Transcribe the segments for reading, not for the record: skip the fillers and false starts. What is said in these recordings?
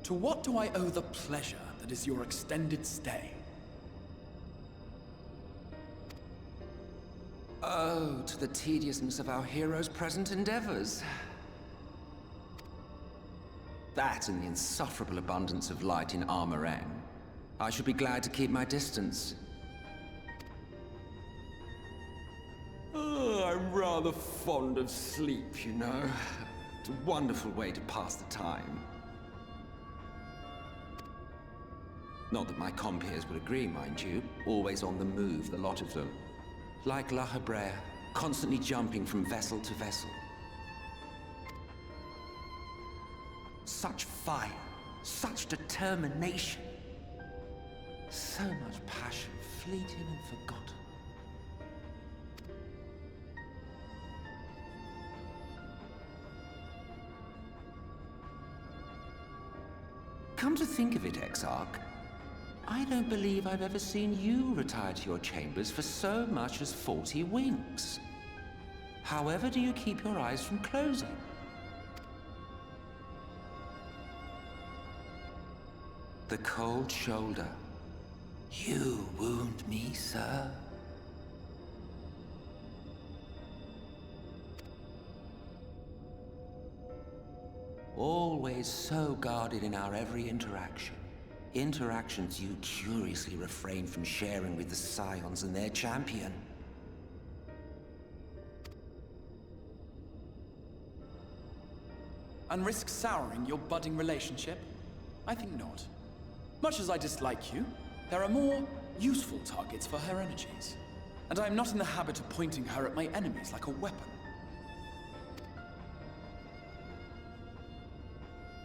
To what do I owe the pleasure that is your extended stay? Oh, to the tediousness of our hero's present endeavors. That and the insufferable abundance of light in Armorang. I should be glad to keep my distance. Oh, I'm rather fond of sleep, you know. It's a wonderful way to pass the time. Not that my compeers would agree, mind you. Always on the move, the lot of them. Like La Hebrea, constantly jumping from vessel to vessel. Such fire, such determination. So much passion, fleeting and forgotten. Come to think of it, Exarch, I don't believe I've ever seen you retire to your chambers for so much as 40 winks. However do you keep your eyes from closing? The cold shoulder. You wound me, sir. Always so guarded in our every interaction. Interactions you curiously refrain from sharing with the Scions and their champion. And risk souring your budding relationship? I think not. Much as I dislike you, there are more useful targets for her energies. And I am not in the habit of pointing her at my enemies like a weapon.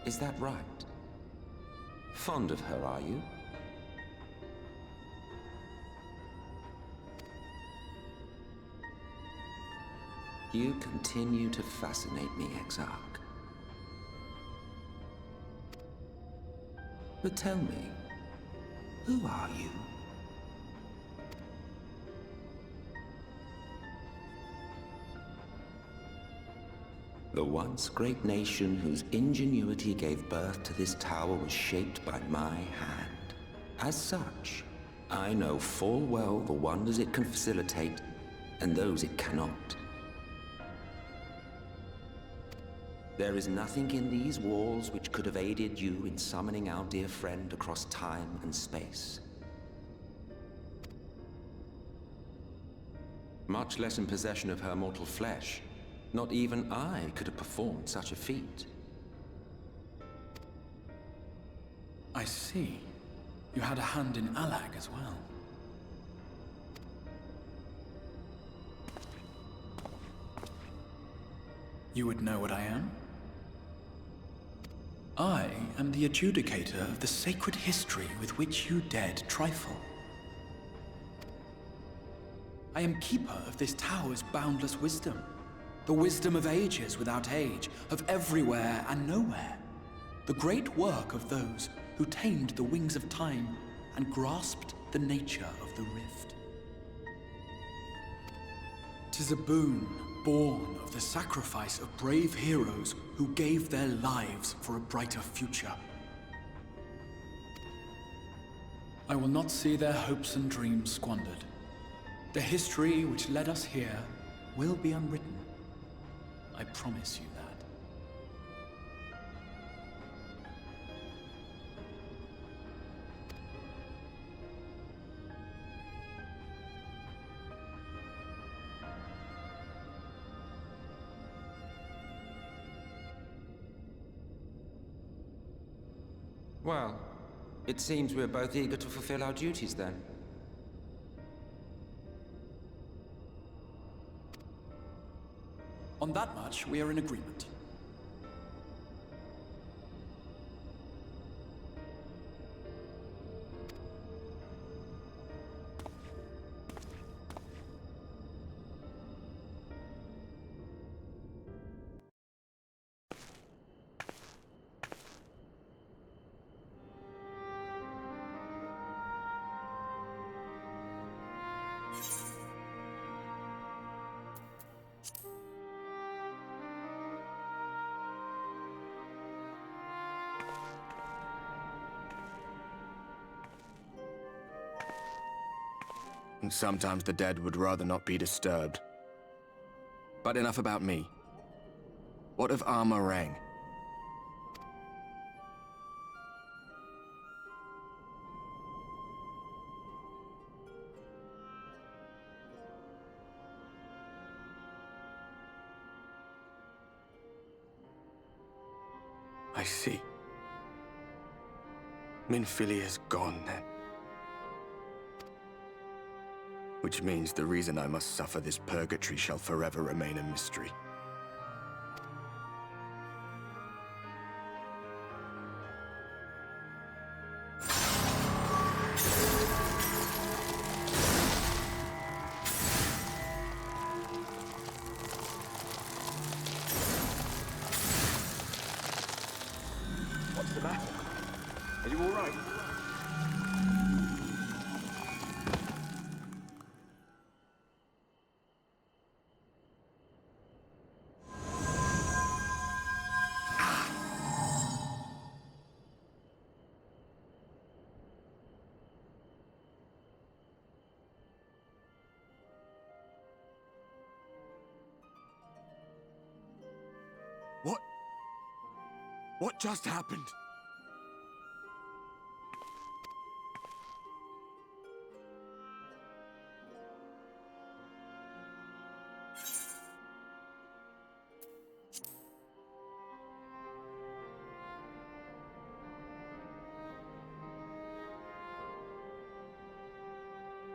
Is that right? Fond of her, are you? You continue to fascinate me, Exarch. But tell me, who are you? The once great nation whose ingenuity gave birth to this tower was shaped by my hand. As such, I know full well the wonders it can facilitate and those it cannot. There is nothing in these walls which could have aided you in summoning our dear friend across time and space. Much less in possession of her mortal flesh. Not even I could have performed such a feat. I see. You had a hand in Alag as well. You would know what I am? I am the adjudicator of the sacred history with which you dared trifle. I am keeper of this tower's boundless wisdom. The wisdom of ages without age, of everywhere and nowhere. The great work of those who tamed the wings of time and grasped the nature of the rift. 'Tis a boon born of the sacrifice of brave heroes who gave their lives for a brighter future. I will not see their hopes and dreams squandered. The history which led us here will be unwritten. I promise you that. Well, it seems we're both eager to fulfill our duties then. On that much, we are in agreement. And sometimes the dead would rather not be disturbed. But enough about me. What of Armorang? I see. Minfilia's gone then. Which means the reason I must suffer this purgatory shall forever remain a mystery. What's the matter? Are you all right? What just happened?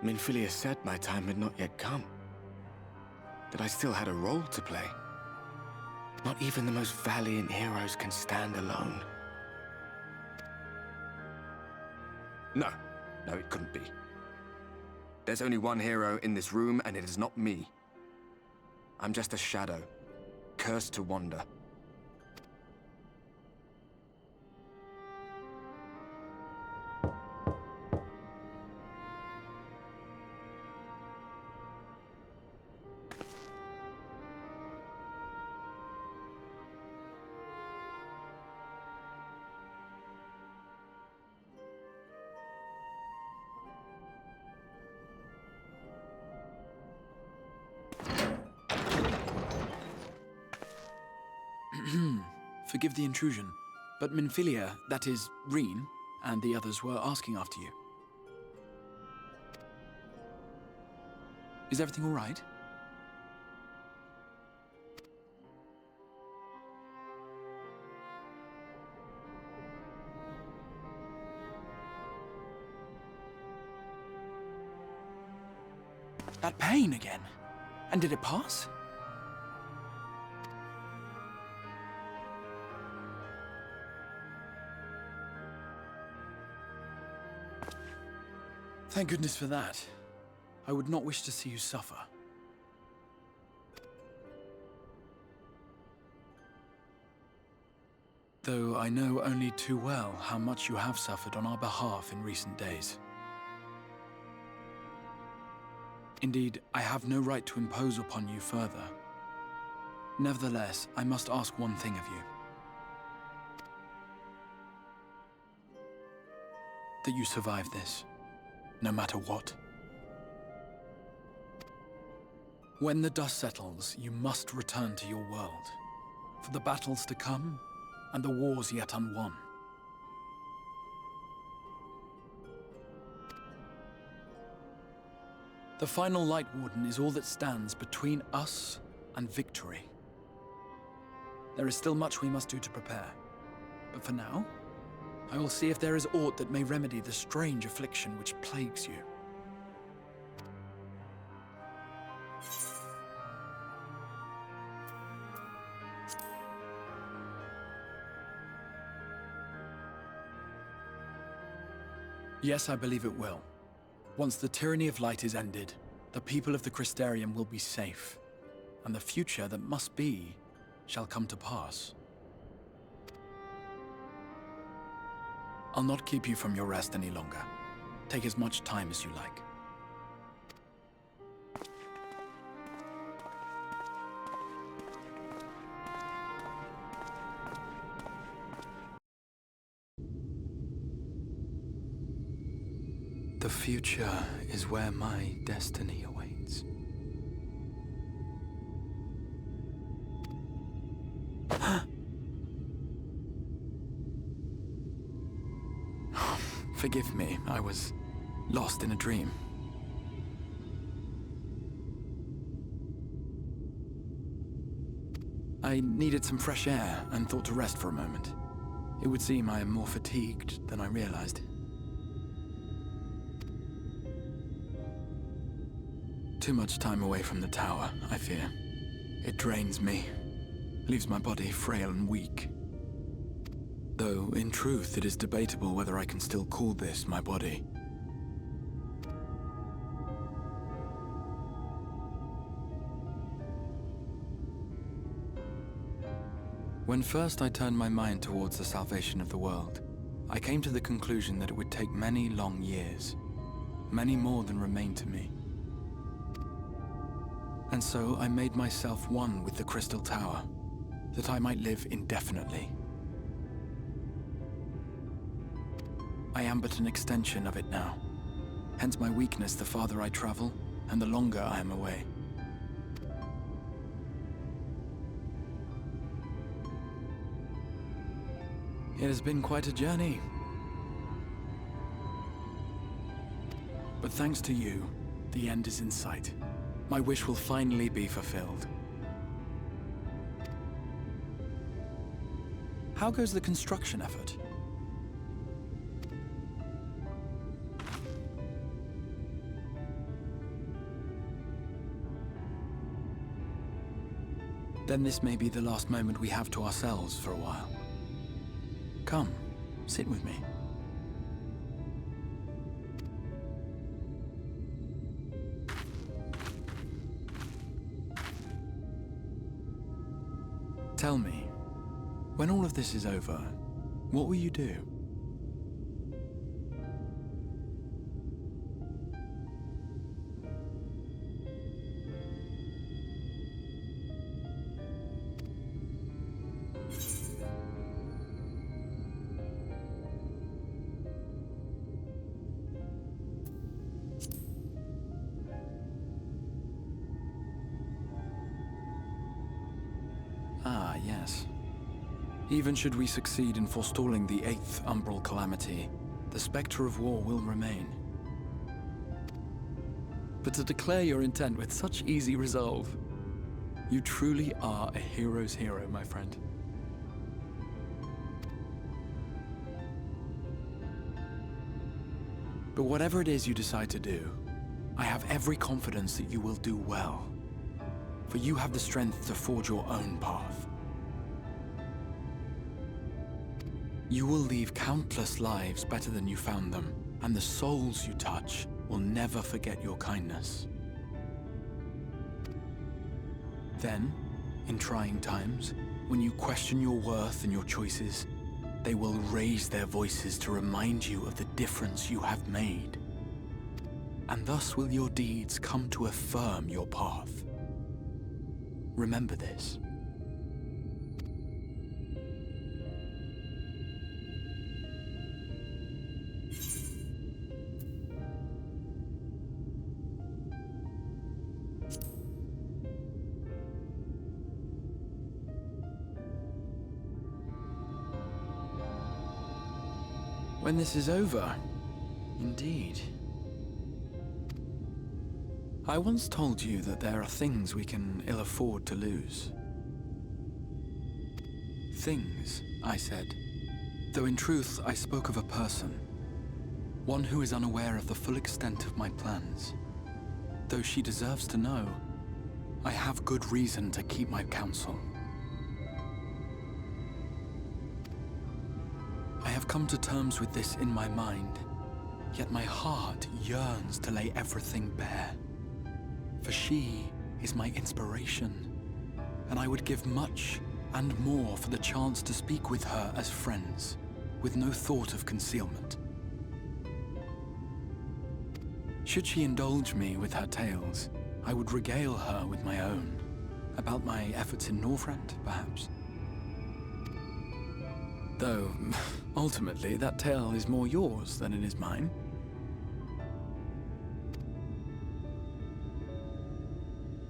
Minfilia said my time had not yet come. That I still had a role to play. Not even the most valiant heroes can stand alone. No, it couldn't be. There's only one hero in this room, and it is not me. I'm just a shadow, cursed to wander. Forgive the intrusion, but Minfilia, that is, Reen, and the others were asking after you. Is everything all right? That pain again? And did it pass? Thank goodness for that. I would not wish to see you suffer. Though I know only too well how much you have suffered on our behalf in recent days. Indeed, I have no right to impose upon you further. Nevertheless, I must ask one thing of you. That you survive this. No matter what. When the dust settles, you must return to your world, for the battles to come, and the wars yet unwon. The final Light Warden is all that stands between us and victory. There is still much we must do to prepare, but for now, I will see if there is aught that may remedy the strange affliction which plagues you. Yes, I believe it will. Once the tyranny of light is ended, the people of the Crystarium will be safe, and the future that must be shall come to pass. I'll not keep you from your rest any longer. Take as much time as you like. The future is where my destiny awaits. Forgive me, I was lost in a dream. I needed some fresh air and thought to rest for a moment. It would seem I am more fatigued than I realized. Too much time away from the tower, I fear. It drains me, leaves my body frail and weak. Though, in truth, it is debatable whether I can still call this my body. When first I turned my mind towards the salvation of the world, I came to the conclusion that it would take many long years, many more than remain to me. And so I made myself one with the Crystal Tower, that I might live indefinitely. I am but an extension of it now, hence my weakness the farther I travel, and the longer I am away. It has been quite a journey. But thanks to you, the end is in sight. My wish will finally be fulfilled. How goes the construction effort? Then this may be the last moment we have to ourselves for a while. Come, sit with me. Tell me, when all of this is over, what will you do? Ah, yes. Even should we succeed in forestalling the 8th Umbral Calamity, the specter of war will remain. But to declare your intent with such easy resolve, you truly are a hero's hero, my friend. But whatever it is you decide to do, I have every confidence that you will do well. For you have the strength to forge your own path. You will leave countless lives better than you found them, and the souls you touch will never forget your kindness. Then, in trying times, when you question your worth and your choices, they will raise their voices to remind you of the difference you have made. And thus will your deeds come to affirm your path. Remember this. When this is over, indeed. I once told you that there are things we can ill afford to lose. Things, I said, though in truth I spoke of a person. One who is unaware of the full extent of my plans. Though she deserves to know, I have good reason to keep my counsel. I have come to terms with this in my mind, yet my heart yearns to lay everything bare. For she is my inspiration, and I would give much and more for the chance to speak with her as friends, with no thought of concealment. Should she indulge me with her tales, I would regale her with my own, about my efforts in Northrend, perhaps. Though, ultimately, that tale is more yours than it is mine.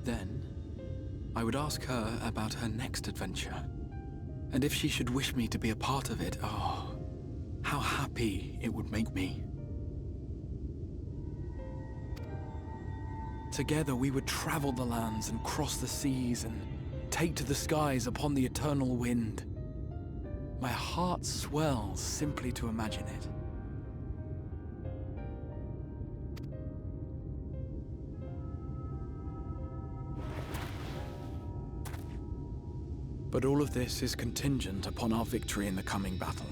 Then, I would ask her about her next adventure. And if she should wish me to be a part of it, oh, how happy it would make me. Together we would travel the lands and cross the seas and take to the skies upon the eternal wind. My heart swells simply to imagine it. But all of this is contingent upon our victory in the coming battle.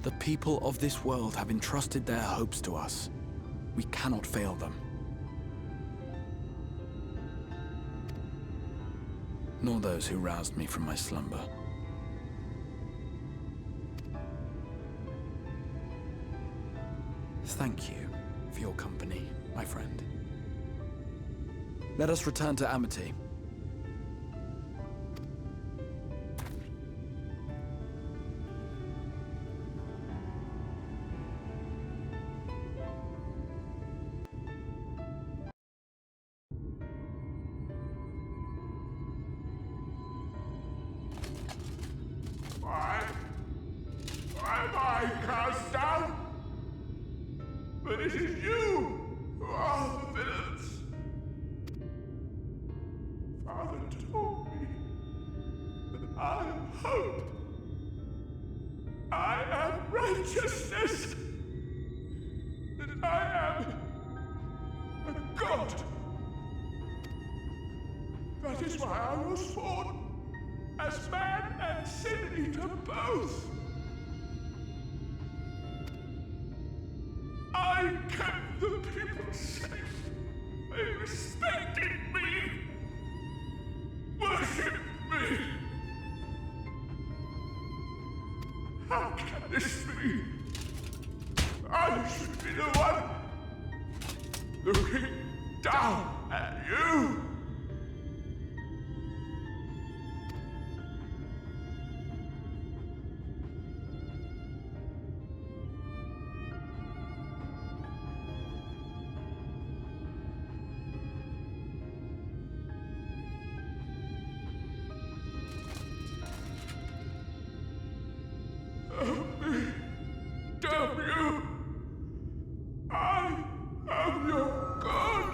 The people of this world have entrusted their hopes to us. We cannot fail them. Nor those who roused me from my slumber. Thank you for your company, my friend. Let us return to Amity. Why am I cast down? But it is you who are the villains. Father told me that I am hope. I am righteousness. That I am a god. That is why I was born as man and sin eater both. I kept the people safe. They respected me. Worshipped me. How can this be? I should be the one looking down at you. Help me. Damn you. I am your god.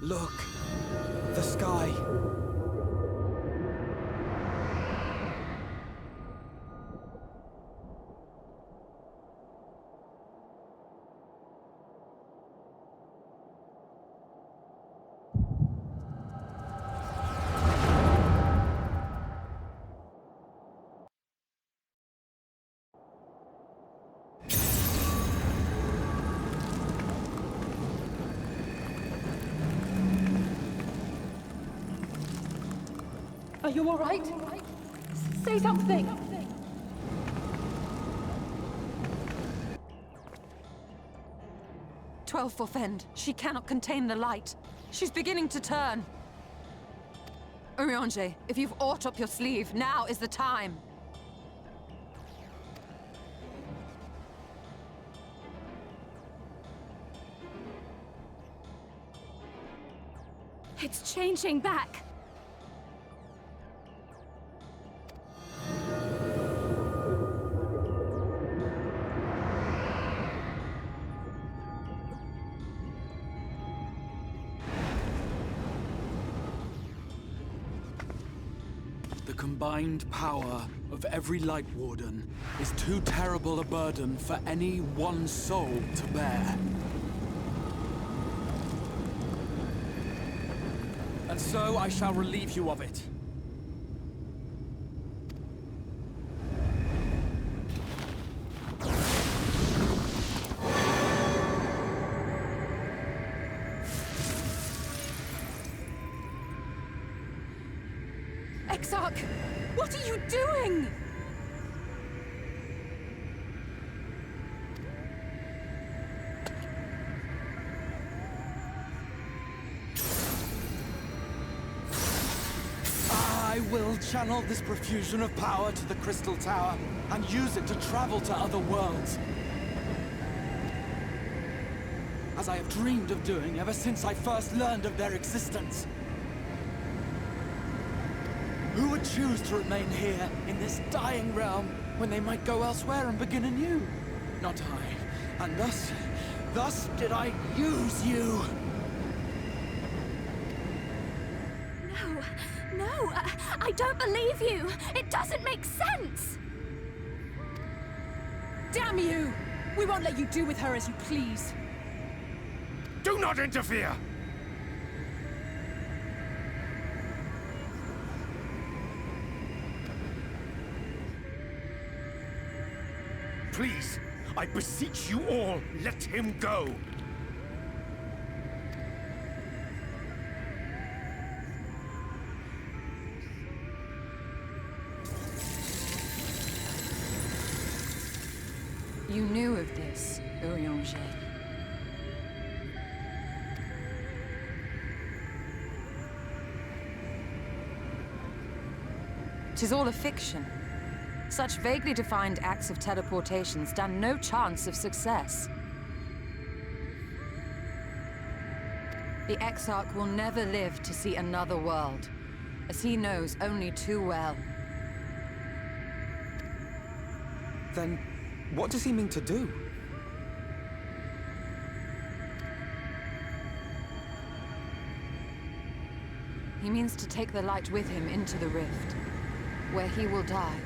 Look! The sky! Are you all right? Say something! 12 for Fend. She cannot contain the light. She's beginning to turn. Urianger, if you've aught up your sleeve, now is the time. changing back. The combined power of every Light Warden is too terrible a burden for any one soul to bear. And so I shall relieve you of it. Exarch! What are you doing? I will channel this profusion of power to the Crystal Tower and use it to travel to other worlds. As I have dreamed of doing ever since I first learned of their existence. Who would choose to remain here, in this dying realm, when they might go elsewhere and begin anew? Not I. And thus did I use you. No, I don't believe you. It doesn't make sense. Damn you! We won't let you do with her as you please. Do not interfere! Please, I beseech you all, let him go. You knew of this, Urianger. 'Tis all a fiction. Such vaguely defined acts of teleportation stand no chance of success. The Exarch will never live to see another world, as he knows only too well. Then, what does he mean to do? He means to take the light with him into the rift, where he will die.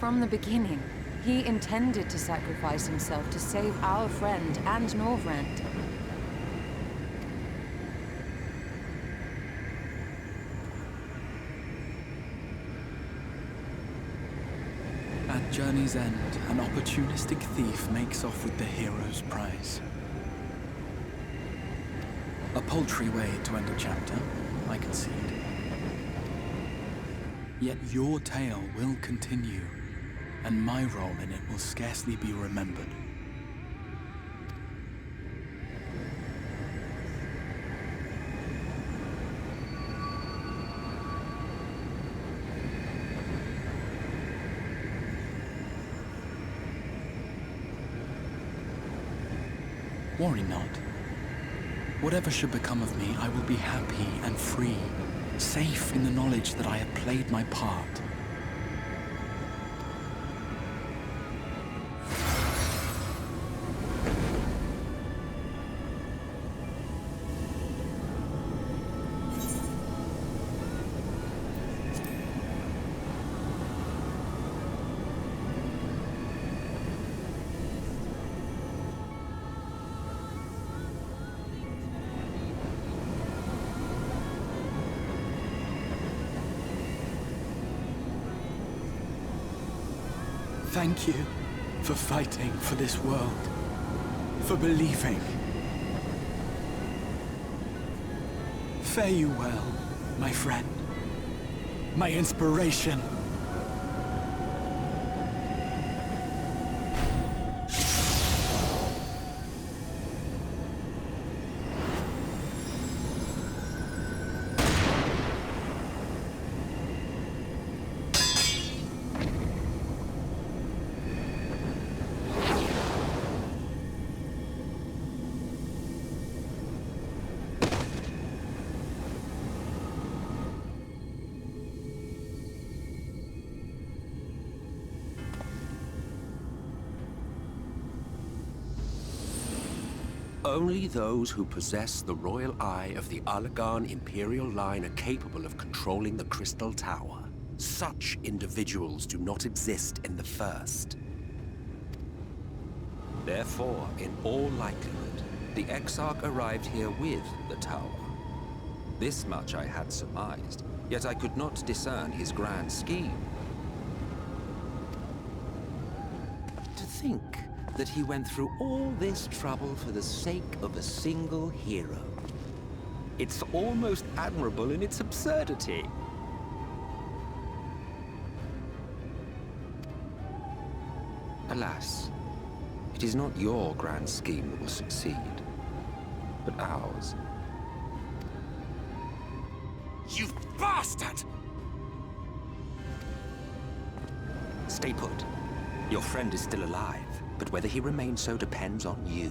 From the beginning, he intended to sacrifice himself to save our friend and Norvrend. At journey's end, an opportunistic thief makes off with the hero's prize. A paltry way to end a chapter, I concede. Yet your tale will continue, and my role in it will scarcely be remembered. Worry not. Whatever should become of me, I will be happy and free, safe in the knowledge that I have played my part. Thank you for fighting for this world, for believing. Fare you well, my friend, my inspiration. Only those who possess the royal eye of the Allagan Imperial line are capable of controlling the Crystal Tower. Such individuals do not exist in the First. Therefore, in all likelihood, the Exarch arrived here with the tower. This much I had surmised, yet I could not discern his grand scheme. To think that he went through all this trouble for the sake of a single hero. It's almost admirable in its absurdity. Alas, it is not your grand scheme that will succeed, but ours. You bastard! Stay put. Your friend is still alive, but whether he remains so depends on you.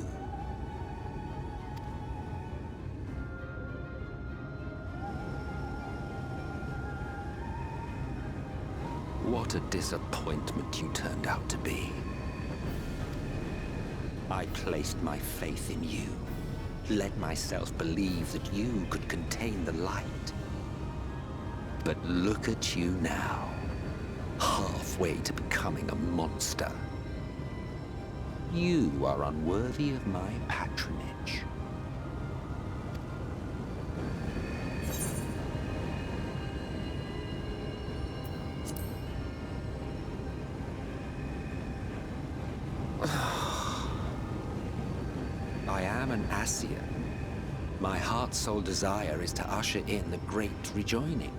What a disappointment you turned out to be. I placed my faith in you, let myself believe that you could contain the light. But look at you now, halfway to becoming a monster. You are unworthy of my patronage. I am an Ascian. My heart's sole desire is to usher in the Great Rejoining.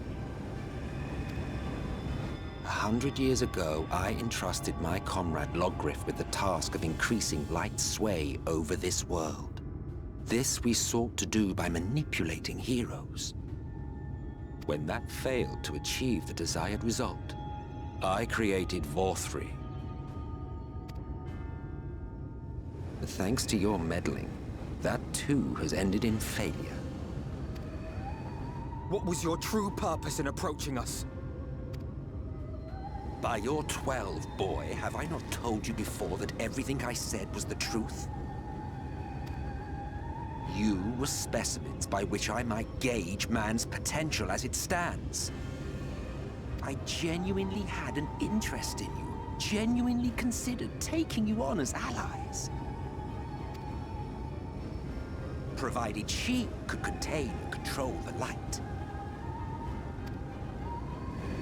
100 years ago, I entrusted my comrade Logriff with the task of increasing light's sway over this world. This we sought to do by manipulating heroes. When that failed to achieve the desired result, I created Vorthri. But thanks to your meddling, that too has ended in failure. What was your true purpose in approaching us? By your 12, boy, have I not told you before that everything I said was the truth? You were specimens by which I might gauge man's potential as it stands. I genuinely had an interest in you, genuinely considered taking you on as allies. Provided she could contain and control the light.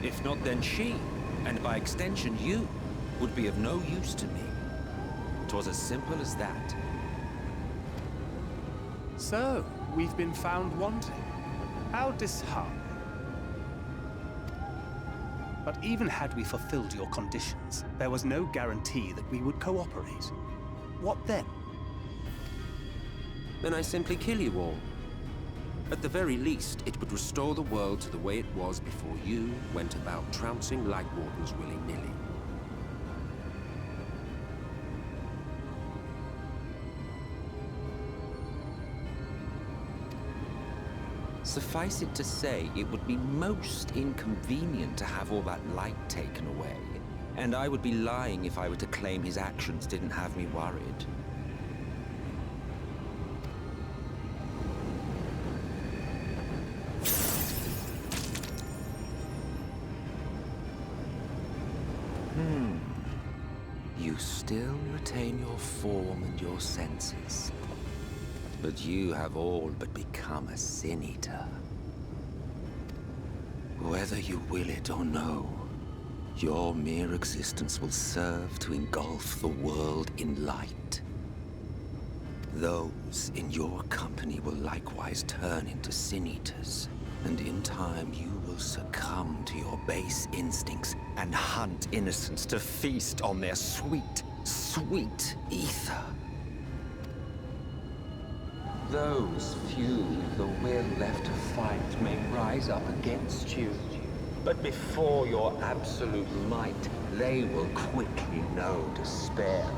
If not, then she, and by extension you, would be of no use to me. 'Twas as simple as that. So, we've been found wanting. How disheartening. But even had we fulfilled your conditions, there was no guarantee that we would cooperate. What then? Then I simply kill you all. At the very least, it would restore the world to the way it was before you went about trouncing Light Wardens willy-nilly. Suffice it to say, it would be most inconvenient to have all that light taken away, and I would be lying if I were to claim his actions didn't have me worried. You still retain your form and your senses. But you have all but become a Sin Eater. Whether you will it or no, your mere existence will serve to engulf the world in light. Those in your company will likewise turn into Sin Eaters, and in time you will succumb to your base instincts and hunt innocents to feast on their sweet, sweet ether. Those few with the will left to fight may rise up against you, but before your absolute might, they will quickly know despair.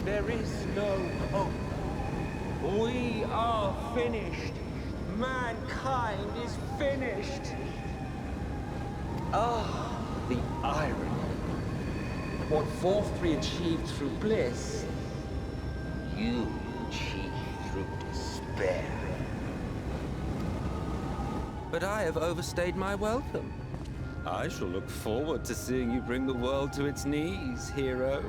There is no hope. We are finished. Mankind is finished. Ah, the irony. What Vorthri achieved through bliss, you achieved bear. But I have overstayed my welcome. I shall look forward to seeing you bring the world to its knees, hero.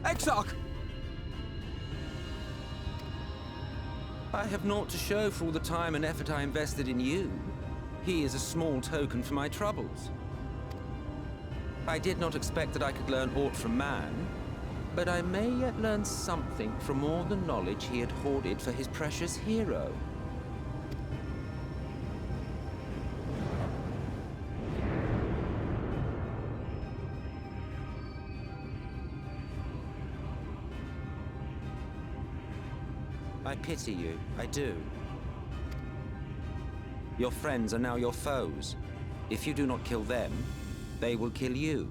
Exarch! I have naught to show for all the time and effort I invested in you. He is a small token for my troubles. I did not expect that I could learn aught from man, but I may yet learn something from all the knowledge he had hoarded for his precious hero. I pity you, I do. Your friends are now your foes. If you do not kill them, they will kill you.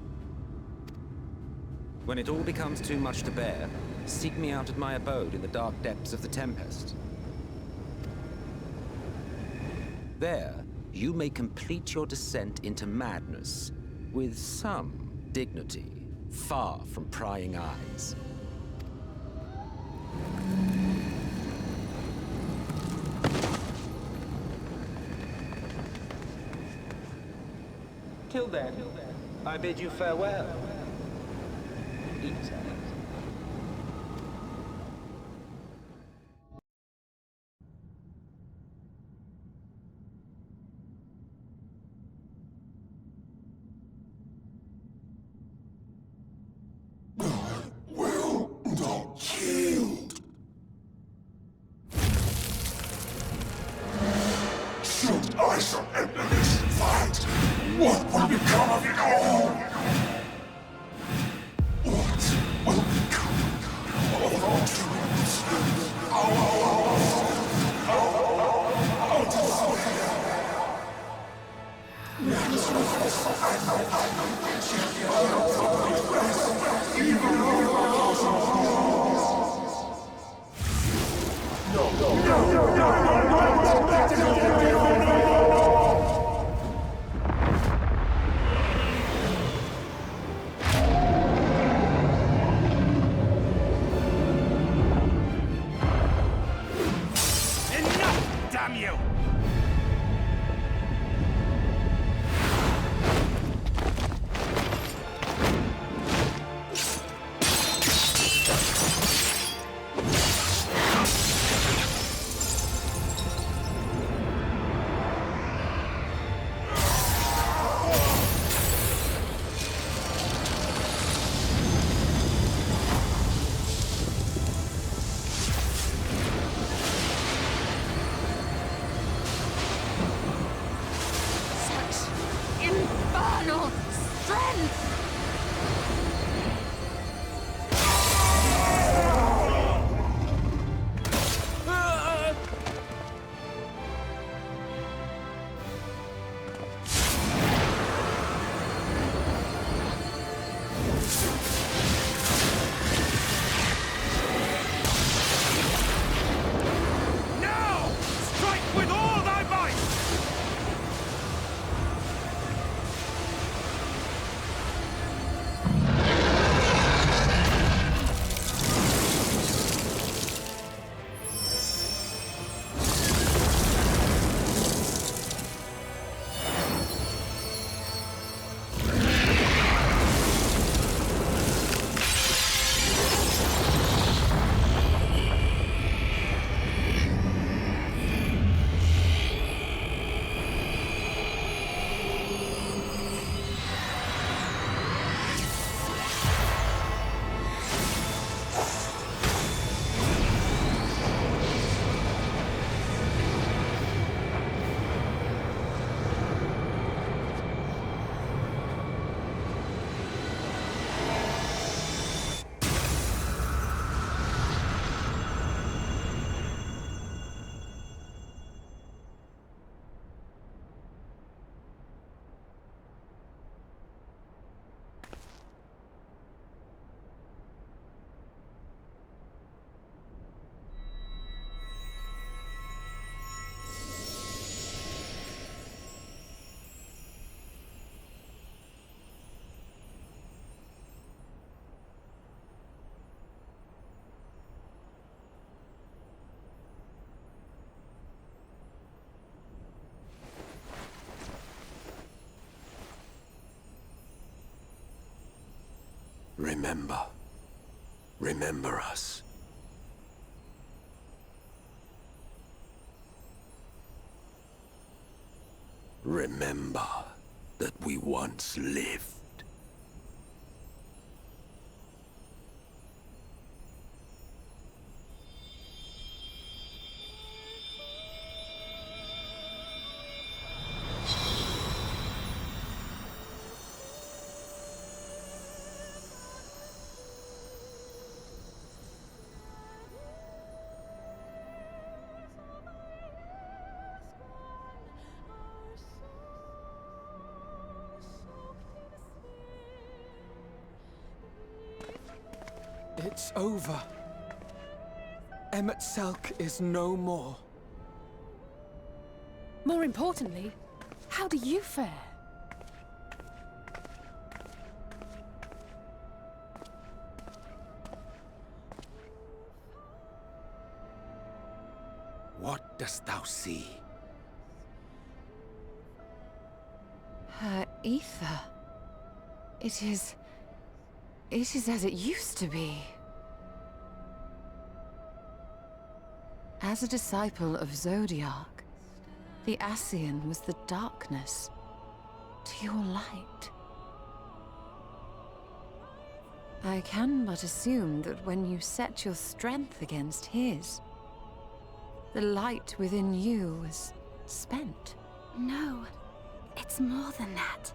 When it all becomes too much to bear, seek me out at my abode in the dark depths of the Tempest. There, you may complete your descent into madness with some dignity, far from prying eyes. Till then, I bid you farewell. Exarch. Will not yield. Should I so enter this fight, what will become of it all? What will become of our dreams? Enough, damn you! Infernal strength! Now! Strike with all thy might! Remember. Remember us. Remember that we once lived. It's over. Selk is no more. More importantly, how do you fare? What dost thou see? Her ether. It is as it used to be. As a disciple of Zodiac, the Ascian was the darkness to your light. I can but assume that when you set your strength against his, the light within you was spent. No, it's more than that.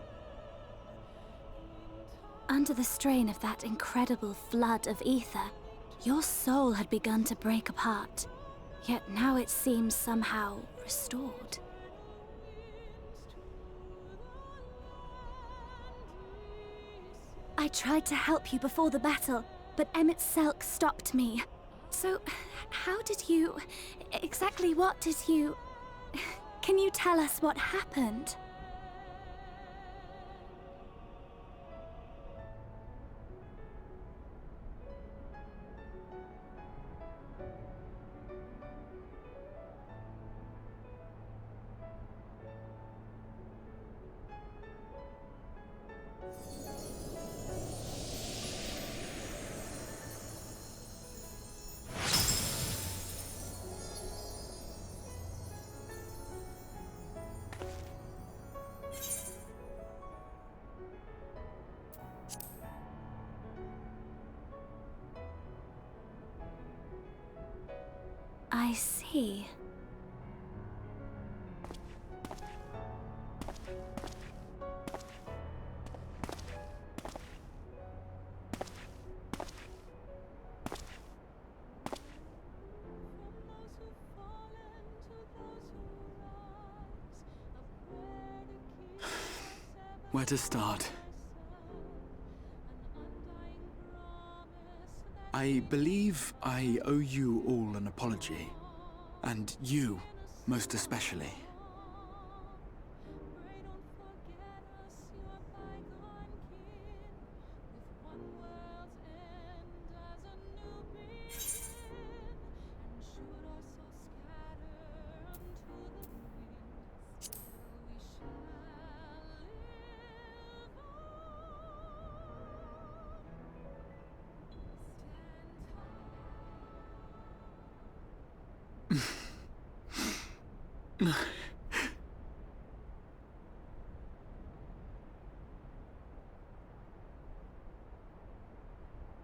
Under the strain of that incredible flood of ether, your soul had begun to break apart. Yet now it seems somehow restored. I tried to help you before the battle, but Selk stopped me. So, how did you... exactly what did you... Can you tell us what happened? I see. Where to start? I believe I owe you all an apology. And you, most especially.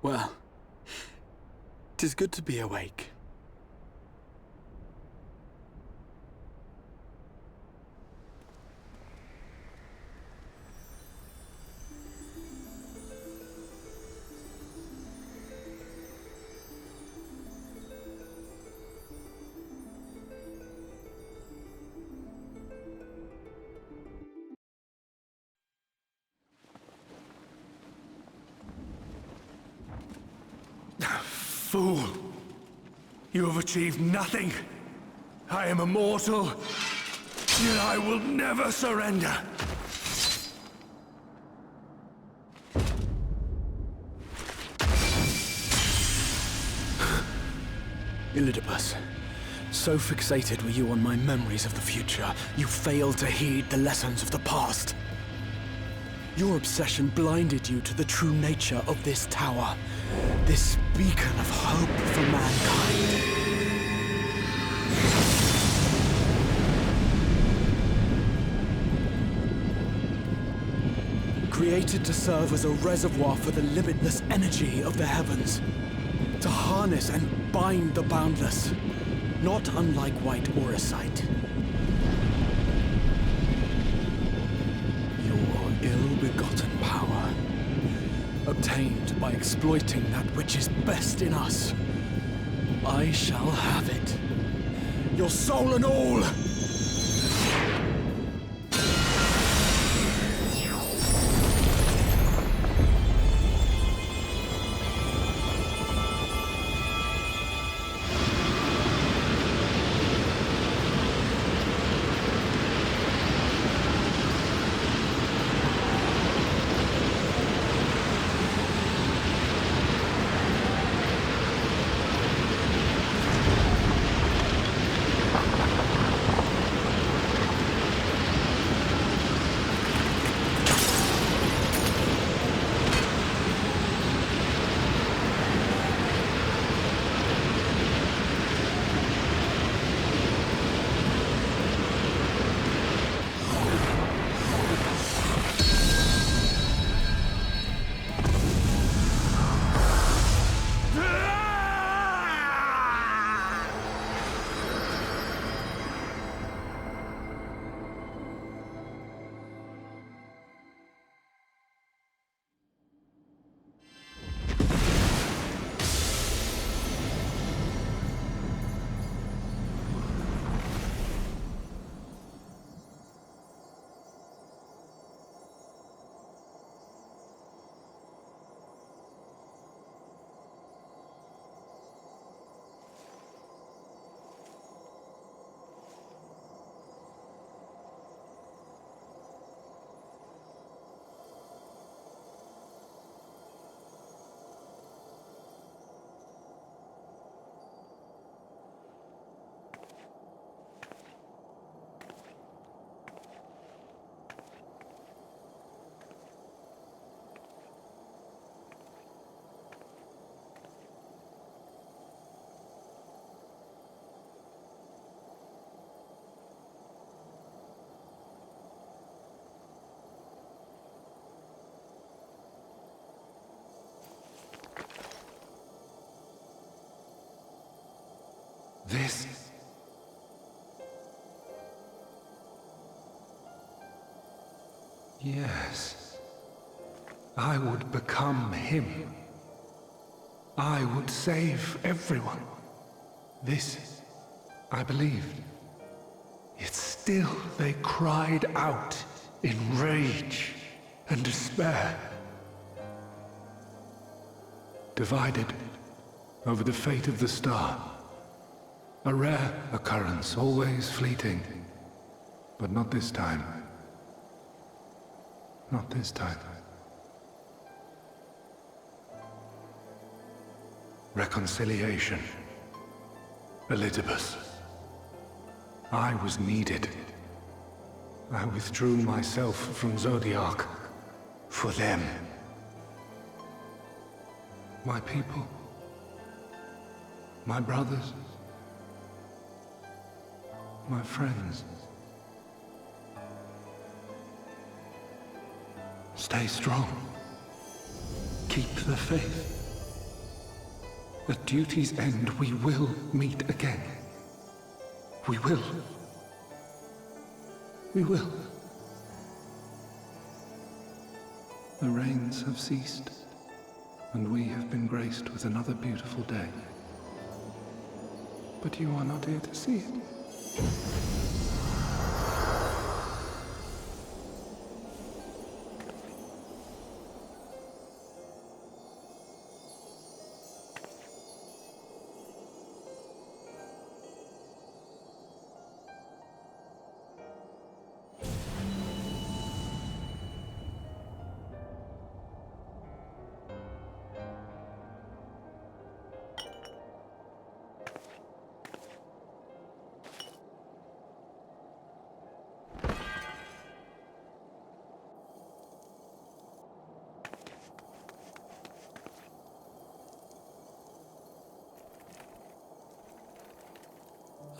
Well, 'tis good to be awake. Fool! You have achieved nothing. I am immortal, yet I will never surrender. Elidibus, so fixated were you on my memories of the future, you failed to heed the lessons of the past. Your obsession blinded you to the true nature of this tower. This beacon of hope for mankind. Created to serve as a reservoir for the limitless energy of the heavens. To harness and bind the boundless. Not unlike white auracite. Your ill-begotten power. Obtained by exploiting that which is best in us. I shall have it. Your soul and all! This... Yes. I would become him. I would save everyone. This, I believed. Yet still they cried out in rage and despair. Divided over the fate of the star. A rare occurrence, always fleeting. But not this time. Not this time. Reconciliation. Elizabeth. I was needed. I withdrew myself from Zodiac. For them. My people. My brothers. My friends. Stay strong. Keep the faith. At duty's end, we will meet again. We will. We will. The rains have ceased, and we have been graced with another beautiful day. But you are not here to see it.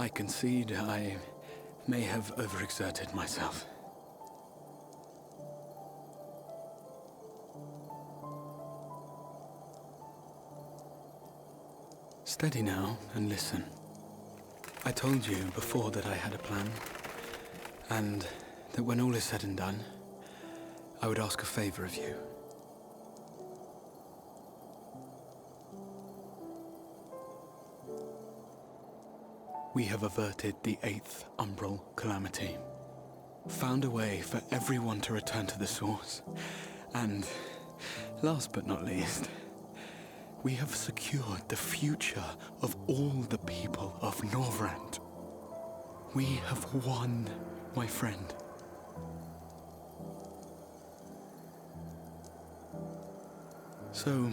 I concede I may have overexerted myself. Steady now and listen. I told you before that I had a plan, and that when all is said and done, I would ask a favor of you. We have averted the 8th Umbral Calamity, found a way for everyone to return to the source, and, last but not least, we have secured the future of all the people of Norvrand. We have won, my friend. So,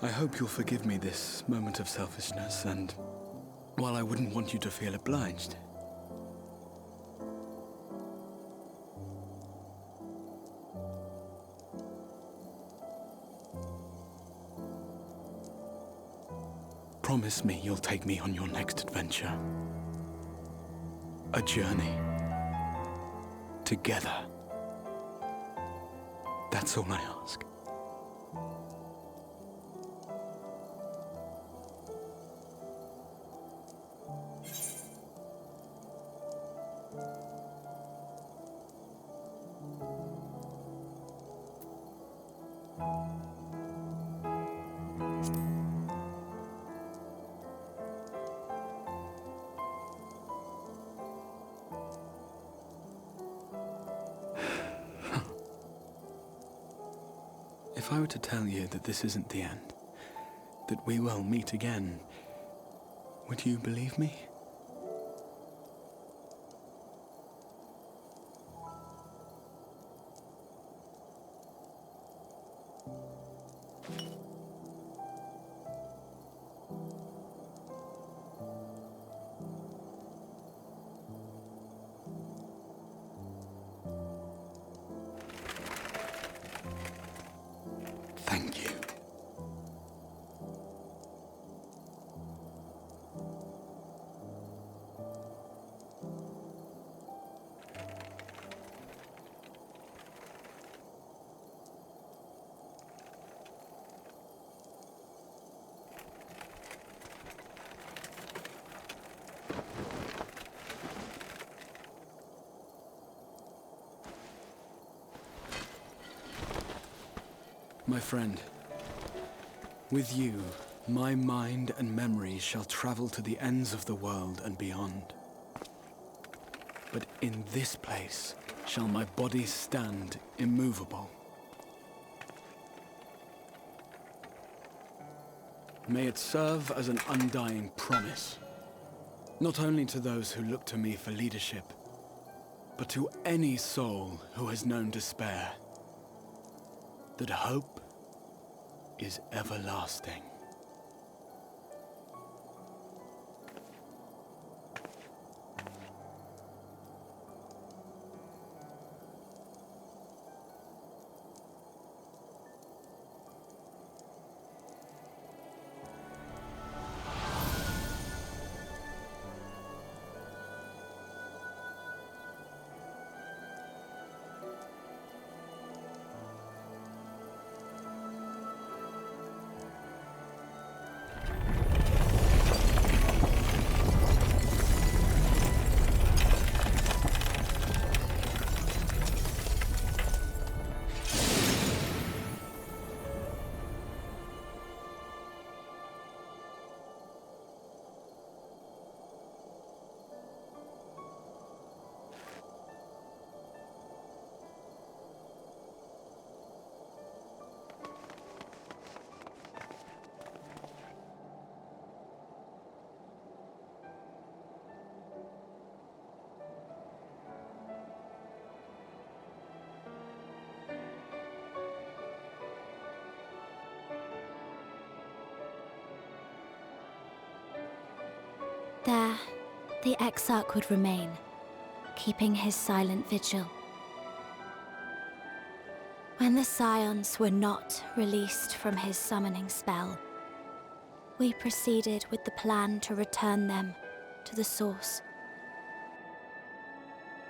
I hope you'll forgive me this moment of selfishness, and while I wouldn't want you to feel obliged, promise me you'll take me on your next adventure. A journey. Together. That's all I ask. If I were to tell you that this isn't the end, that we will meet again, would you believe me? Thank you. My friend, with you, my mind and memory shall travel to the ends of the world and beyond. But in this place shall my body stand immovable. May it serve as an undying promise, not only to those who look to me for leadership, but to any soul who has known despair, that hope is everlasting. There, the Exarch would remain, keeping his silent vigil. When the Scions were not released from his summoning spell, we proceeded with the plan to return them to the source.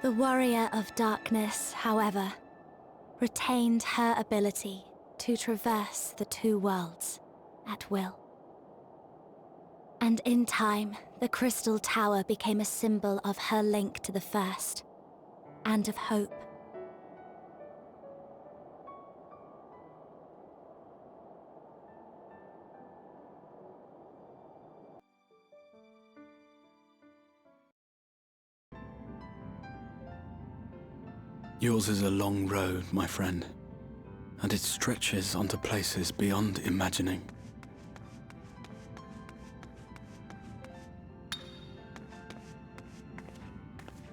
The Warrior of Darkness, however, retained her ability to traverse the two worlds at will. And in time, the Crystal Tower became a symbol of her link to the First, and of hope. Yours is a long road, my friend, and it stretches onto places beyond imagining.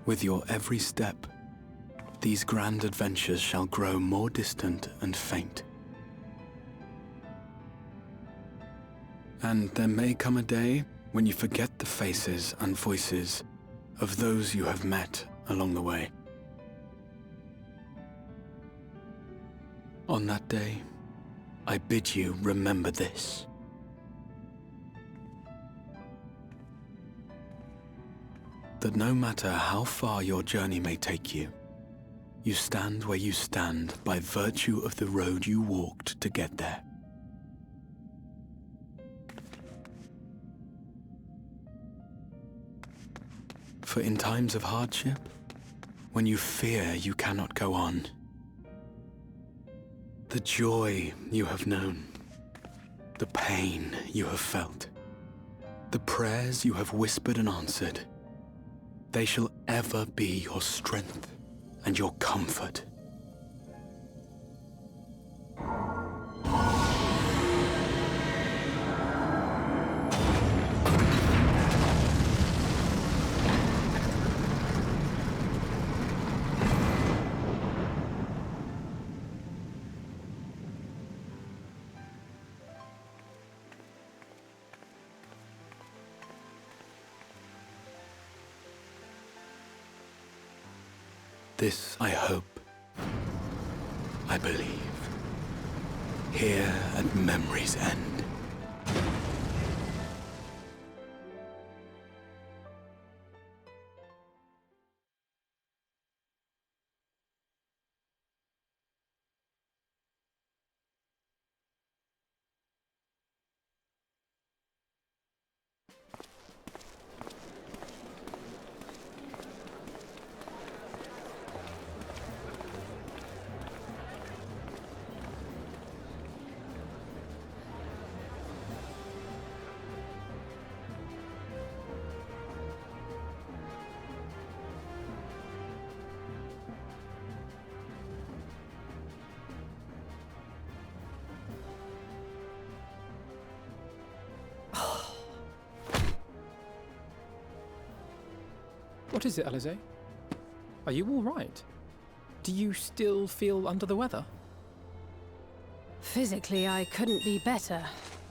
With your every step, these grand adventures shall grow more distant and faint. And there may come a day when you forget the faces and voices of those you have met along the way. On that day, I bid you remember this. That no matter how far your journey may take you, you stand where you stand by virtue of the road you walked to get there. For in times of hardship, when you fear you cannot go on, the joy you have known, the pain you have felt, the prayers you have whispered and answered, they shall ever be your strength and your comfort. This I hope, I believe, here at memory's end. What is it, Alize? Are you all right? Do you still feel under the weather? Physically, I couldn't be better.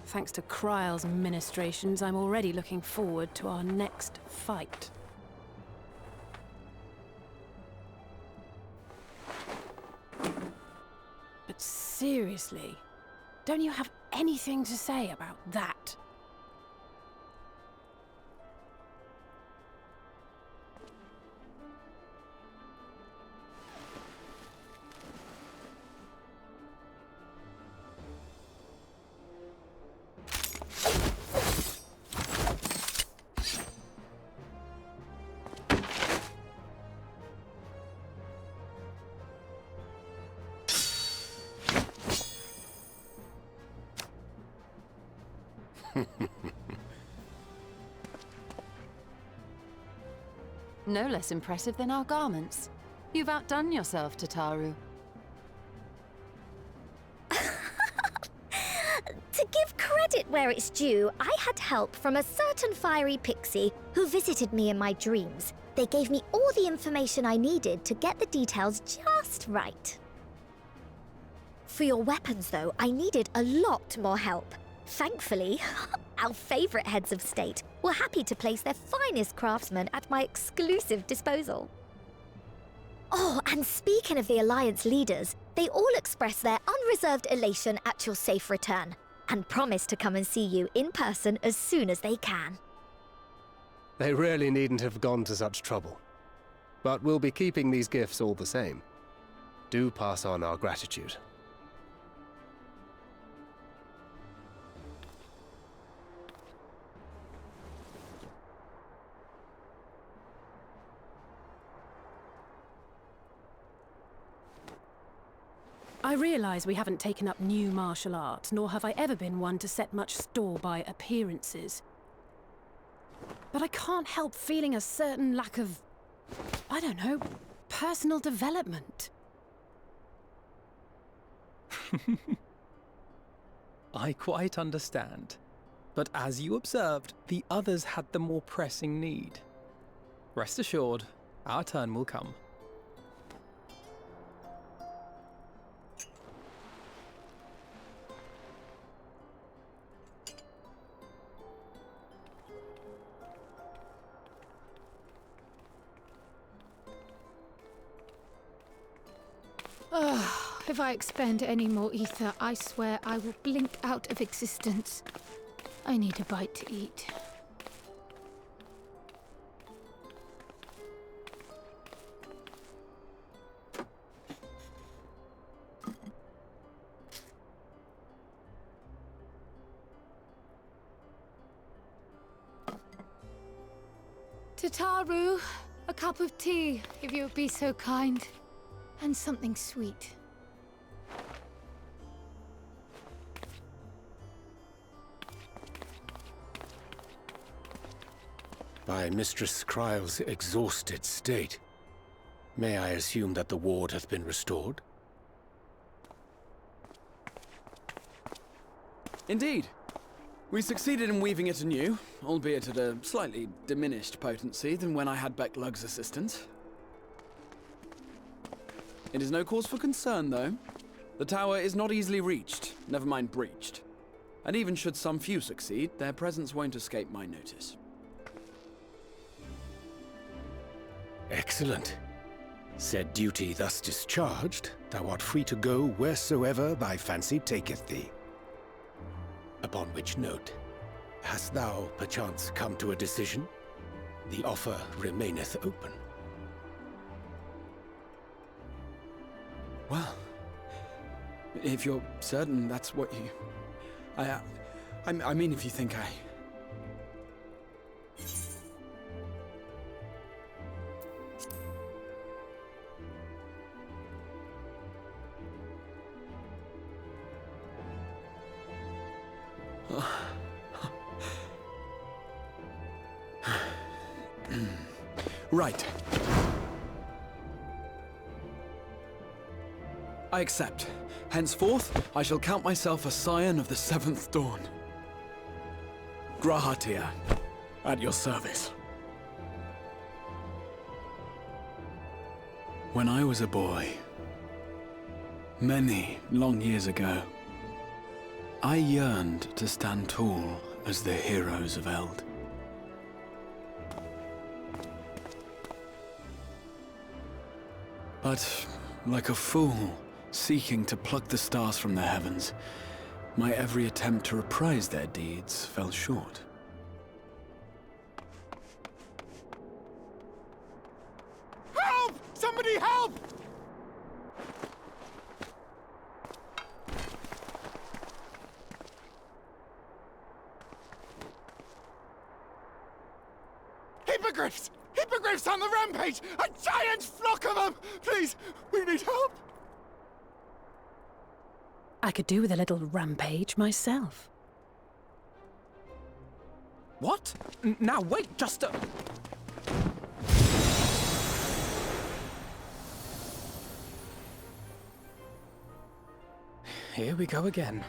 Thanks to Kryle's ministrations, I'm already looking forward to our next fight. But seriously, don't you have anything to say about that? No less impressive than our garments. You've outdone yourself, Tataru. To give credit where it's due, I had help from a certain fiery pixie who visited me in my dreams. They gave me all the information I needed to get the details just right. For your weapons, though, I needed a lot more help. Thankfully, our favorite heads of state were happy to place their finest craftsmen at my exclusive disposal. Oh, and speaking of the Alliance leaders, they all expressed their unreserved elation at your safe return, and promise to come and see you in person as soon as they can. They really needn't have gone to such trouble. But we'll be keeping these gifts all the same. Do pass on our gratitude. I realise we haven't taken up new martial arts, nor have I ever been one to set much store by appearances. But I can't help feeling a certain lack of, I don't know, personal development. I quite understand. But as you observed, the others had the more pressing need. Rest assured, our turn will come. If I expend any more ether, I swear I will blink out of existence. I need a bite to eat. Tataru, a cup of tea, if you would be so kind. And something sweet. By Mistress Kryle's exhausted state, may I assume that the ward hath been restored? Indeed. We succeeded in weaving it anew, albeit at a slightly diminished potency than when I had Becklug's assistance. It is no cause for concern, though. The tower is not easily reached, never mind breached. And even should some few succeed, their presence won't escape my notice. Excellent. Said duty thus discharged, thou art free to go wheresoever thy fancy taketh thee. Upon which note, hast thou perchance come to a decision? The offer remaineth open. Well, if you're certain that's what you... I mean, if you think I... Right. I accept. Henceforth, I shall count myself a scion of the Seventh Dawn. Grahatia, at your service. When I was a boy, many long years ago, I yearned to stand tall as the heroes of Eld. But, like a fool seeking to pluck the stars from the heavens, my every attempt to reprise their deeds fell short. Help! Somebody help! Hippogriffs! Hippogriffs on the rampage! A giant flock of them! Please, we need help! I could do with a little rampage myself. What? Now wait, just a... Here we go again.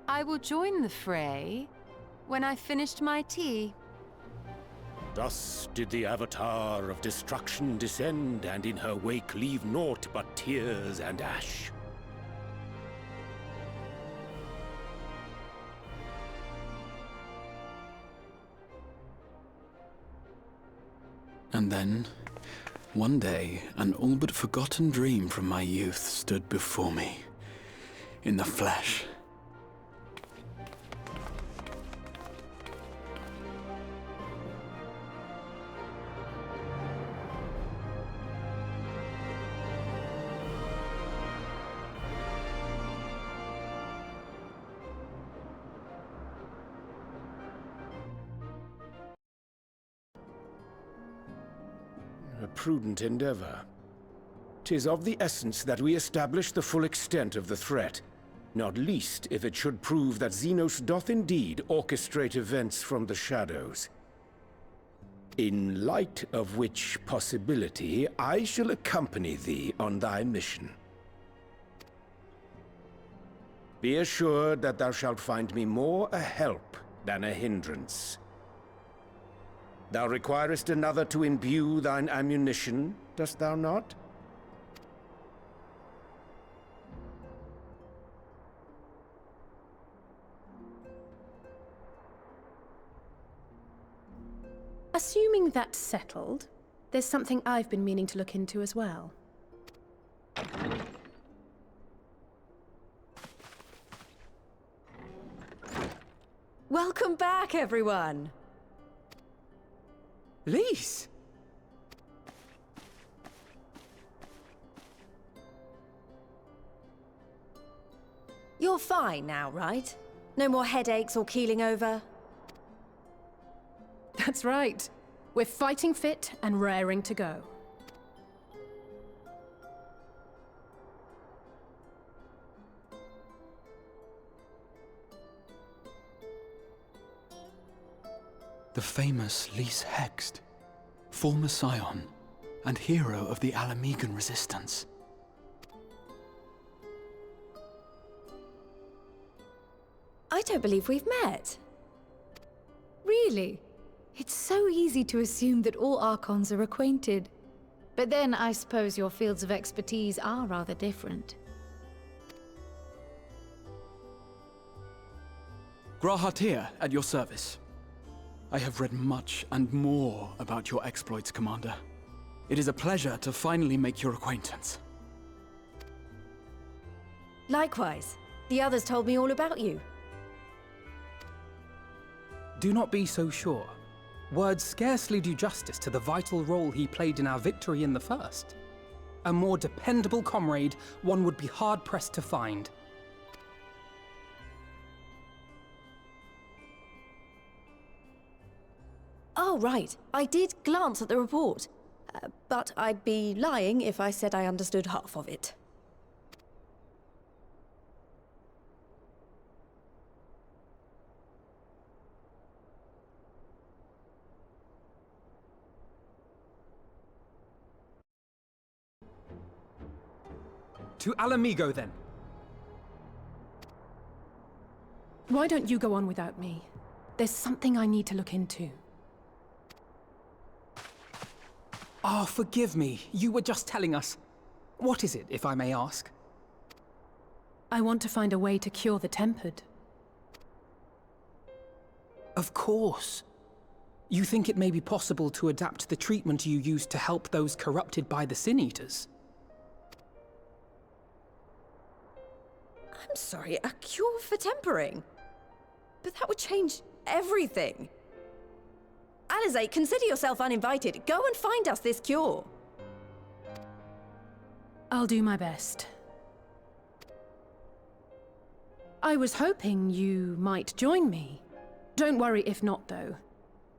I will join the fray when I've finished my tea. Thus did the Avatar of Destruction descend, and in her wake leave naught but tears and ash. And then, one day, an all but forgotten dream from my youth stood before me, in the flesh. A prudent endeavor. 'Tis of the essence that we establish the full extent of the threat, not least if it should prove that Xenos doth indeed orchestrate events from the shadows. In light of which possibility, I shall accompany thee on thy mission. Be assured that thou shalt find me more a help than a hindrance. Thou requirest another to imbue thine ammunition, dost thou not? Assuming that's settled, there's something I've been meaning to look into as well. Welcome back, everyone! Lise! You're fine now, right? No more headaches or keeling over? That's right. We're fighting fit and raring to go. The famous Lise Hext, former scion and hero of the Alamegan resistance. I don't believe we've met. Really? It's so easy to assume that all Archons are acquainted. But then I suppose your fields of expertise are rather different. Grahatir, at your service. I have read much and more about your exploits, Commander. It is a pleasure to finally make your acquaintance. Likewise. The others told me all about you. Do not be so sure. Words scarcely do justice to the vital role he played in our victory in the first. A more dependable comrade one would be hard-pressed to find. Oh, right. I did glance at the report. But I'd be lying if I said I understood half of it. To Alamigo, then. Why don't you go on without me? There's something I need to look into. Ah, forgive me. You were just telling us. What is it, if I may ask? I want to find a way to cure the Tempered. Of course. You think it may be possible to adapt the treatment you used to help those corrupted by the Sin Eaters? I'm sorry, a cure for tempering? But that would change everything. Alizé, consider yourself uninvited. Go and find us this cure. I'll do my best. I was hoping you might join me. Don't worry if not, though.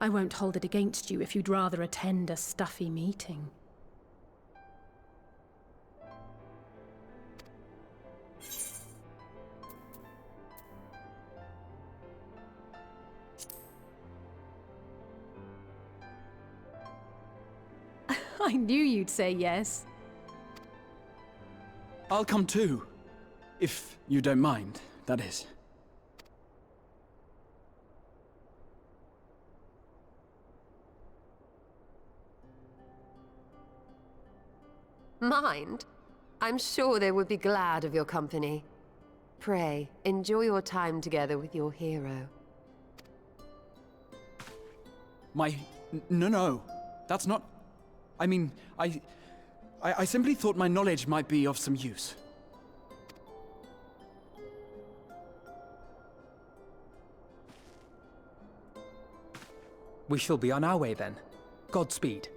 I won't hold it against you if you'd rather attend a stuffy meeting. I knew you'd say yes. I'll come too. If you don't mind, that is. Mind? I'm sure they would be glad of your company. Pray, enjoy your time together with your hero. No, that's not... I mean, I simply thought my knowledge might be of some use. We shall be on our way then. Godspeed.